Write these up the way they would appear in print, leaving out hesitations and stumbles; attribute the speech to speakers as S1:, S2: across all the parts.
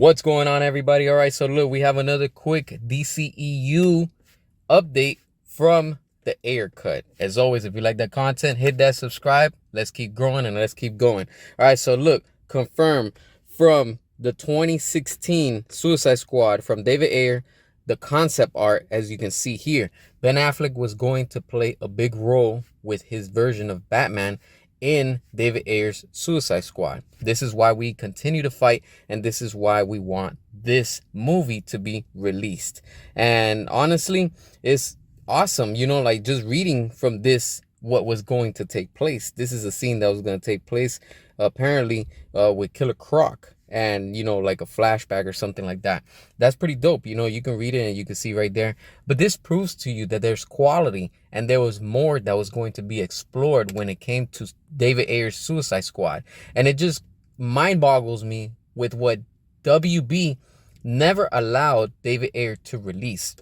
S1: What's going on, everybody? All right, so look, we have another quick DCEU update from the Ayer cut. As always, if you like that content, hit that subscribe. Let's keep growing and let's keep going. All right, so look, confirmed from the 2016 Suicide Squad from David Ayer, the concept art, as you can see here. Ben Affleck was going to play a big role with his version of Batman in David Ayer's Suicide Squad. This is why we continue to fight, and this is why we want this movie to be released. And honestly, it's awesome, like just reading from this what was going to take place. This is a scene that was going to take place apparently with Killer Croc, and like a flashback or something like that. That's pretty dope. You can read it and you can see right there. But this proves to you that there's quality and there was more that was going to be explored when it came to David Ayer's Suicide Squad. And it just mind boggles me with what WB never allowed David Ayer to release,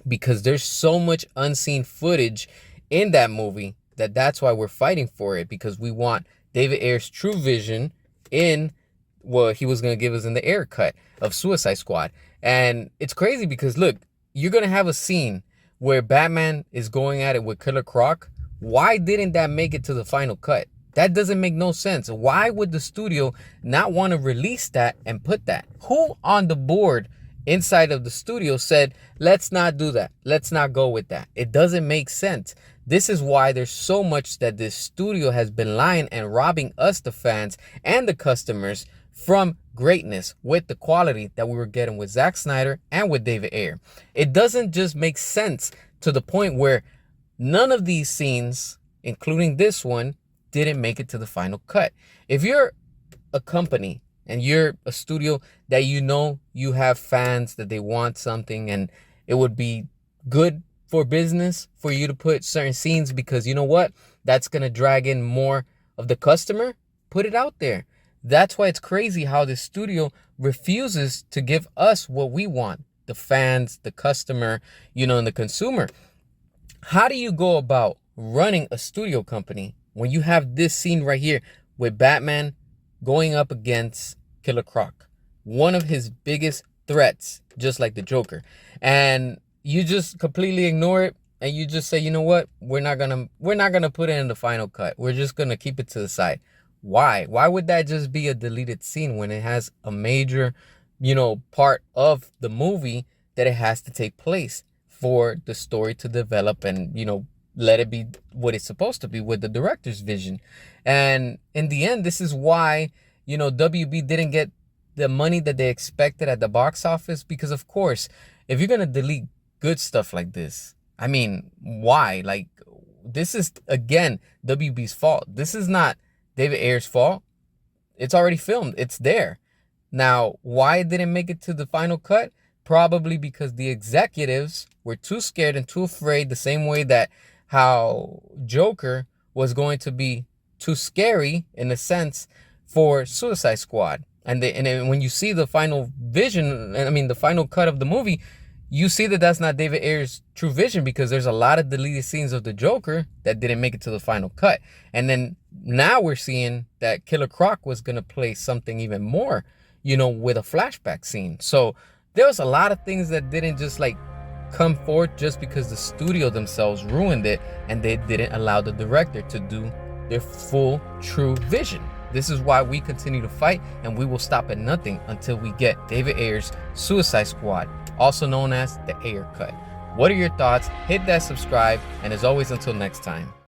S1: because there's so much unseen footage in that movie that's why we're fighting for it, because we want David Ayer's true vision in what he was going to give us in the Ayer cut of Suicide Squad. And it's crazy because look, you're going to have a scene where Batman is going at it with Killer Croc. Why didn't that make it to the final cut? That doesn't make no sense. Why would the studio not want to release that and put that? Who on the board inside of the studio said, let's not do that, let's not go with that? It doesn't make sense. This is why there's so much that this studio has been lying and robbing us, the fans and the customers, from greatness with the quality that we were getting with Zack Snyder and with David Ayer. It doesn't just make sense to the point where none of these scenes, including this one, didn't make it to the final cut. If you're a company and you're a studio that you have fans that they want something, and it would be good for business for you to put certain scenes because you know what? That's going to drag in more of the customer. Put it out there. That's why it's crazy how the studio refuses to give us what we want. The fans, the customer, and the consumer. How do you go about running a studio company when you have this scene right here with Batman going up against Killer Croc, one of his biggest threats, just like the Joker, and you just completely ignore it and you just say, you know what, we're not gonna put it in the final cut. We're just gonna keep it to the side. Why would that just be a deleted scene when it has a major part of the movie that it has to take place for the story to develop and let it be what it's supposed to be with the director's vision? And in the end, this is why WB didn't get the money that they expected at the box office, because of course, if you're gonna delete good stuff like this, I mean, why? Like, this is again WB's fault. This is not David Ayer's fault. It's already filmed. It's there. Now, why it didn't make it to the final cut? Probably because the executives were too scared and too afraid, the same way that how Joker was going to be too scary in a sense for Suicide Squad. And when you see the final vision, the final cut of the movie, you see that that's not David Ayer's true vision, because there's a lot of deleted scenes of the Joker that didn't make it to the final cut. And then now we're seeing that Killer Croc was going to play something even more, with a flashback scene. So there was a lot of things that didn't just come forth just because the studio themselves ruined it and they didn't allow the director to do their full true vision. This is why we continue to fight, and we will stop at nothing until we get David Ayer's Suicide Squad, also known as the Ayer cut. What are your thoughts? Hit that subscribe, and as always, until next time.